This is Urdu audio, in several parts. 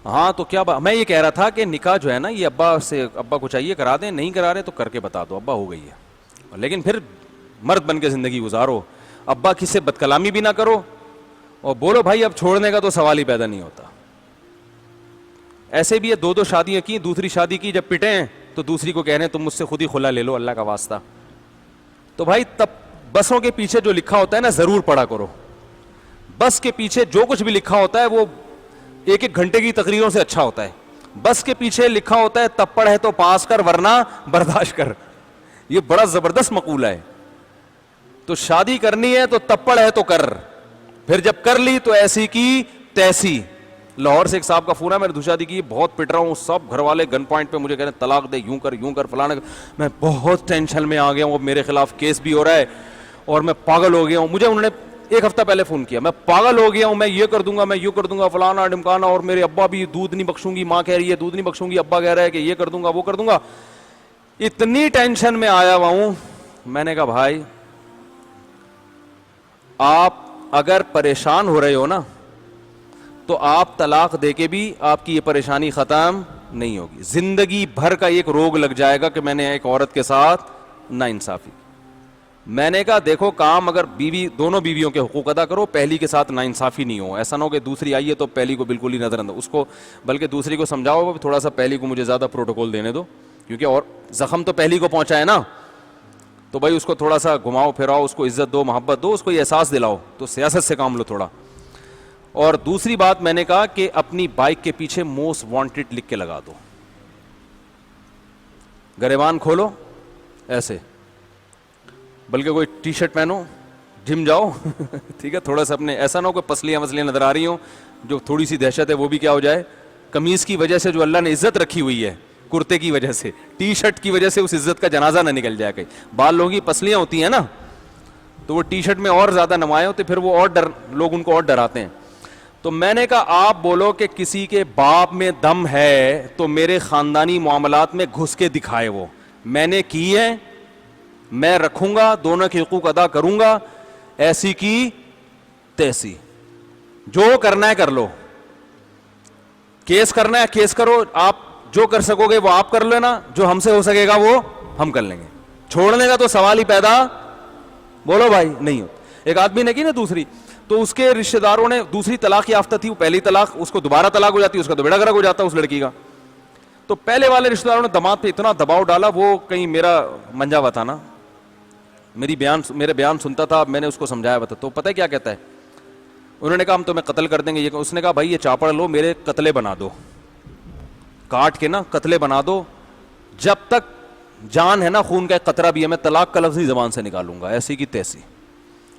ہاں تو کیا میں یہ کہہ رہا تھا کہ نکاح جو ہے نا یہ ابا کو چاہیے کرا دیں, نہیں کرا رہے تو کر کے بتا دو ابا ہو گئی ہے, لیکن پھر مرد بن کے زندگی گزارو, ابا کی سے بد کلامی بھی نہ کرو اور بولو بھائی اب چھوڑنے کا تو سوال ہی پیدا نہیں ہوتا. ایسے بھی ہے 2 شادیاں کی, دوسری شادی کی جب پٹے ہیں تو دوسری کو کہہ رہے ہیں تم مجھ سے خود ہی خلا لے لو اللہ کا واسطہ. تو بھائی تب بسوں کے پیچھے جو لکھا ہوتا ہے نا ضرور پڑھا کرو. بس کے پیچھے جو کچھ بھی لکھا ہوتا ہے وہ 1 گھنٹے کی تقریروں سے اچھا ہوتا ہے. بس کے پیچھے لکھا ہوتا ہے تب پڑھ ہے تو پاس کر ورنہ برداشت کر, یہ بڑا زبردست مقولہ ہے. تو شادی کرنی ہے تو تب پڑھ ہے تو کر, پھر جب کر لی تو ایسی کی تیسی. لاہور سے ایک صاحب کا فون ہے, میں نے شادی کی, بہت پٹ رہا ہوں, سب گھر والے گن پوائنٹ پہ مجھے کہہ رہے ہیں طلاق دے, یوں کر فلانا. میں بہت ٹینشن میں آ گیا ہوں, میرے خلاف کیس بھی ہو رہا ہے اور میں پاگل ہو گیا ہوں. مجھے انہوں نے 1 ہفتہ پہلے فون کیا, میں پاگل ہو گیا ہوں, میں یہ کر دوں گا, میں یوں کر دوں گا, فلانا ڈمکانا, اور میرے ابا بھی دودھ نہیں بخشوں گی, ماں کہہ رہی ہے دودھ نہیں بخشوں گی, ابا کہہ رہا ہے کہ یہ کر دوں گا وہ کر دوں گا. اتنی ٹینشن میں آیا ہوا ہوں. میں نے کہا بھائی آپ اگر پریشان ہو رہے ہو نا تو آپ طلاق دے کے بھی آپ کی یہ پریشانی ختم نہیں ہوگی. زندگی بھر کا ایک روگ لگ جائے گا کہ میں نے ایک عورت کے ساتھ ناانصافی. میں نے کہا دیکھو کام اگر دونوں بیویوں کے حقوق ادا کرو, پہلی کے ساتھ ناانصافی نہیں ہو. ایسا نہ ہو کہ دوسری آئی ہے تو پہلی کو بالکل ہی نظر انداز, اس کو بلکہ دوسری کو سمجھاؤ تھوڑا سا پہلی کو مجھے زیادہ پروٹوکول دینے دو, کیونکہ اور زخم تو پہلی کو پہنچا ہے نا, تو بھائی اس کو تھوڑا سا گھماؤ پھراؤ, اس کو عزت دو, محبت دو, اس کو یہ احساس دلاؤ. تو سیاست سے کام لو تھوڑا. اور دوسری بات میں نے کہا کہ اپنی بائک کے پیچھے موسٹ وانٹڈ لکھ کے لگا دو, گریبان کھولو ایسے, بلکہ کوئی ٹی شرٹ پہنو, جم جاؤ ٹھیک ہے, تھوڑا سا اپنے ایسا نہ ہو کوئی پسلیاں وسلیاں نظر آ رہی ہوں, جو تھوڑی سی دہشت ہے وہ بھی کیا ہو جائے. قمیض کی وجہ سے جو اللہ نے عزت رکھی ہوئی ہے, کرتے کی وجہ سے, ٹی شرٹ کی وجہ سے اس عزت کا جنازہ نہ نکل جائے. کہیں بال لوگوں کی پسلیاں ہوتی ہیں نا تو وہ ٹی شرٹ میں اور زیادہ نمایاں ہوتے, پھر وہ اور لوگ ان کو اور ڈراتے ہیں. تو میں نے کہا آپ بولو کہ کسی کے باپ میں دم ہے تو میرے خاندانی معاملات میں گھس کے دکھائے, وہ میں نے کی ہے, میں رکھوں گا, دونوں کے حقوق ادا کروں گا, ایسی کی تیسی, جو کرنا ہے کر لو, کیس کرنا ہے کیس کرو, آپ جو کر سکو گے وہ آپ کر لینا, جو ہم سے ہو سکے گا وہ ہم کر لیں گے. چھوڑنے کا تو سوال ہی پیدا بولو بھائی نہیں ہو. ایک آدمی نے کی نا دوسری, تو اس کے رشتہ داروں نے, دوسری طلاق یافتہ تھی, وہ پہلی طلاق, اس کو دوبارہ طلاق ہو جاتی, اس کا تو بیڑا گرک ہو جاتا اس لڑکی کا. تو پہلے والے رشتہ داروں نے داماد پہ اتنا دباؤ ڈالا, وہ کہیں میرا منجا ہوا تھا نا, میرے بیان سنتا تھا, میں نے اس کو سمجھایا ہوا تھا. تو پتہ ہے کیا کہتا ہے, انہوں نے کہا ہم تمہیں قتل کر دیں گے, اس نے کہا بھائی یہ چاپڑ لو, میرے قتلے بنا دو, کاٹ کے نا قتلے بنا دو, جب تک جان ہے نا خون کا ایک قطرہ بھی ہے میں طلاق کا لفظ ہی زبان سے نکالوں گا, ایسی کی تیسی.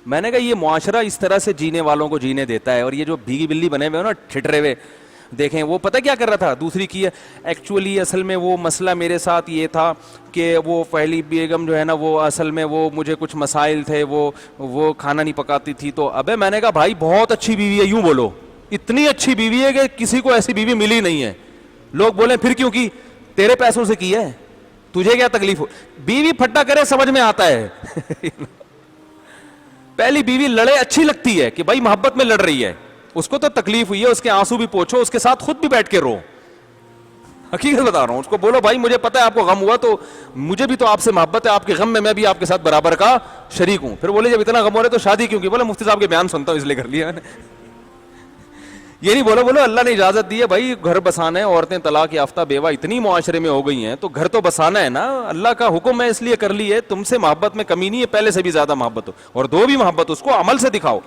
میں نے کہا یہ معاشرہ اس طرح سے جینے والوں کو جینے دیتا ہے, اور یہ جو بھیگی بلی بنے ہوئے نا ٹھٹرے ہوئے, دیکھیں وہ پتہ کیا کر رہا تھا, دوسری کی ہے ایکچولی اصل میں وہ مسئلہ میرے ساتھ یہ تھا کہ وہ پہلی بیگم جو ہے نا وہ اصل میں وہ مجھے کچھ مسائل تھے, وہ کھانا نہیں پکاتی تھی. تو ابے میں نے کہا بھائی بہت اچھی بیوی ہے, یوں بولو, اتنی اچھی بیوی ہے کہ کسی کو ایسی بیوی ملی نہیں ہے. لوگ بولیں پھر کیوں کی, تیرے پیسوں سے کی ہے, تجھے کیا تکلیف ہو, بیوی پھٹا کرے سمجھ میں آتا ہے پہلی بیوی لڑے اچھی لگتی ہے کہ بھائی محبت میں لڑ رہی ہے, اس کو تو تکلیف ہوئی ہے, اس کے آنسو بھی پوچھو, اس کے ساتھ خود بھی بیٹھ کے رو, حقیقت بتا رہا ہوں. اس کو بولو بھائی مجھے پتا ہے آپ کو غم ہوا, تو مجھے بھی تو آپ سے محبت ہے, آپ کے غم میں بھی آپ کے ساتھ برابر کا شریک ہوں. پھر بولے جب اتنا غم ہو رہا ہے تو شادی کیوں کی, بولے مفتی صاحب کے بیان سنتا ہوں اس لیے کر لیا میں نے. یہ نہیں بولو اللہ نے اجازت دی ہے بھائی گھر بسانا ہے, عورتیں طلاق یافتہ بیوہ اتنی معاشرے میں ہو گئی ہیں, تو گھر تو بسانا ہے نا, اللہ کا حکم ہے اس لیے کر لی ہے. تم سے محبت میں کمی نہیں ہے, پہلے سے بھی زیادہ محبت ہو, اور دو بھی محبت اس کو عمل سے دکھاؤ.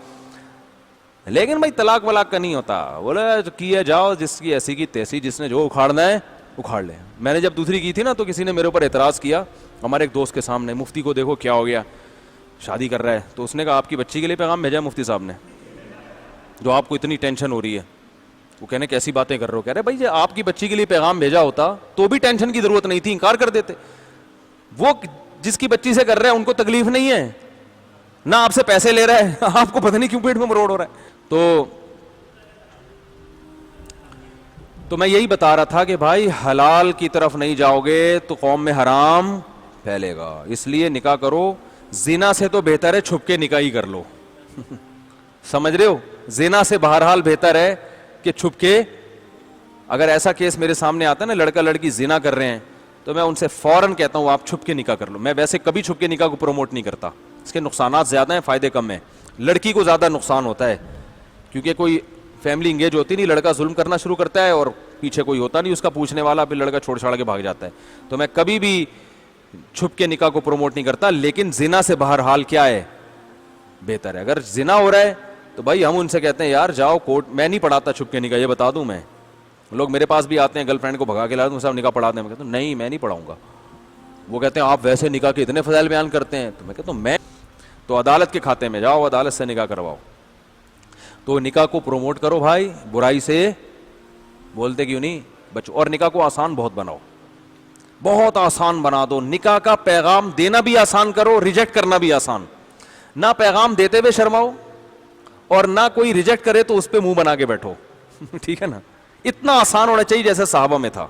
لیکن بھائی طلاق ولاق کا نہیں ہوتا, بولے کیا جاؤ جس کی ایسی کی تیسی, جس نے جو اکھاڑنا ہے اکھاڑ لے. میں نے جب دوسری کی تھی نا تو کسی نے میرے اوپر اعتراض کیا, ہمارے ایک دوست کے سامنے, مفتی کو دیکھو کیا ہو گیا, شادی کر رہا ہے. تو اس نے کہا آپ کی بچی کے لیے پیغام بھیجا مفتی صاحب نے, جو آپ کو اتنی ٹینشن ہو رہی ہے. وہ کہنے کیسی باتیں کر رہے ہو, کہہ رہے بھائی آپ کی بچی کے لیے پیغام بھیجا ہوتا تو بھی ٹینشن کی ضرورت نہیں تھی, انکار کر دیتے. وہ جس کی بچی سے کر رہے ہیں ان کو تکلیف نہیں ہے, نہ آپ سے پیسے لے رہا ہے, آپ کو پتہ نہیں کیوں پیٹ میں مروڑ ہو رہا ہے. تو میں یہی بتا رہا تھا کہ بھائی حلال کی طرف نہیں جاؤ گے تو قوم میں حرام پھیلے گا, اس لیے نکاح کرو. زنا سے تو بہتر ہے چھپ کے نکاح ہی کر لو سمجھ رہے ہو, زنا سے بہرحال بہتر ہے کہ چھپ کے, اگر ایسا کیس میرے سامنے آتا ہے نا, لڑکا لڑکی زنا کر رہے ہیں, تو میں ان سے فوراً کہتا ہوں آپ چھپ کے نکاح کر لو. میں ویسے کبھی چھپ کے نکاح کو پروموٹ نہیں کرتا, اس کے نقصانات زیادہ ہیں, فائدے کم ہیں. لڑکی کو زیادہ نقصان ہوتا ہے, کیونکہ کوئی فیملی انگیج ہوتی نہیں, لڑکا ظلم کرنا شروع کرتا ہے اور پیچھے کوئی ہوتا نہیں اس کا پوچھنے والا, پھر لڑکا چھوڑ چھاڑ کے بھاگ جاتا ہے. تو میں کبھی بھی چھپ کے نکاح کو پروموٹ نہیں کرتا, لیکن زنا سے بہرحال کیا ہے, بہتر ہے. اگر زنا ہو رہا ہے تو بھائی ہم ان سے کہتے ہیں یار جاؤ کورٹ. میں نہیں پڑھاتا چھپ کے نکاح, یہ بتا دوں. میں لوگ میرے پاس بھی آتے ہیں, گرل فرینڈ کو بھگا کے لاتے ہیں, صاحب نکاح پڑھاتے ہیں. میں کہتا ہوں نہیں میں نہیں پڑھاؤں گا. وہ کہتے ہیں آپ ویسے نکاح کے اتنے فضائل بیان کرتے ہیں. تو میں کہتا ہوں میں تو عدالت کے کھاتے میں جاؤ, عدالت سے نکاح کرواؤ. تو نکاح کو پروموٹ کرو بھائی, برائی سے بولتے کیوں نہیں بچو. اور نکاح کو آسان بہت بناؤ, بہت آسان بنا دو. نکاح کا پیغام دینا بھی آسان کرو, ریجیکٹ کرنا بھی آسان. نہ پیغام دیتے ہوئے شرماؤ, اور نہ کوئی ریجیکٹ کرے تو اس پہ منہ بنا کے بیٹھو. ٹھیک ہے نا, اتنا آسان ہونا چاہیے جیسے صحابہ میں تھا.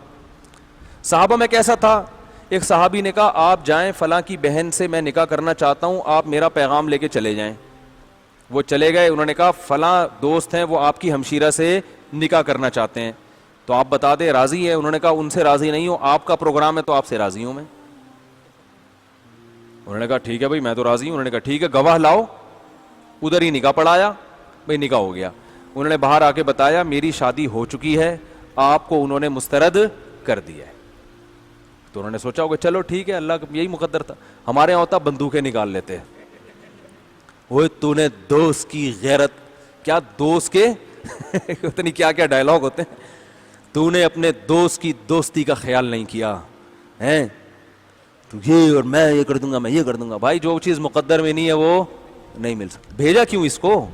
صحابہ میں کیسا تھا, ایک صحابی نے کہا آپ جائیں فلاں کی بہن سے میں نکاح کرنا چاہتا ہوں, آپ میرا پیغام لے کے چلے جائیں. وہ چلے گئے, انہوں نے کہا فلاں دوست ہیں وہ آپ کی ہمشیرہ سے نکاح کرنا چاہتے ہیں, تو آپ بتا دیں راضی ہے. انہوں نے کہا ان سے راضی نہیں ہوں, آپ کا پروگرام ہے تو آپ سے راضی ہوں میں. انہوں نے کہا ٹھیک ہے بھائی میں تو راضی ہوں. انہوں نے کہا ٹھیک ہے گواہ لاؤ. ادھر ہی نکاح پڑھایا, بھائی نکاح ہو گیا. انہوں نے باہر آ کے بتایا میری شادی ہو چکی ہے, آپ کو انہوں نے مسترد کر دیا ہے. تو انہوں نے سوچا ہوگا چلو ٹھیک ہے, اللہ کا یہی مقدر تھا. ہمارے یہاں ہوتا بندوقیں نکال لیتے, وہ تو نے دوست کی غیرت, کیا دوست کے اتنی کیا کیا ڈائلاگ ہوتے ہیں, تو نے اپنے دوست کی دوستی کا خیال نہیں کیا ہیں, تو یہ اور میں یہ کر دوں گا, میں یہ کر دوں گا. بھائی جو چیز مقدر میں نہیں ہے وہ نہیں مل سکتی. بھیجا کیوں اس کو,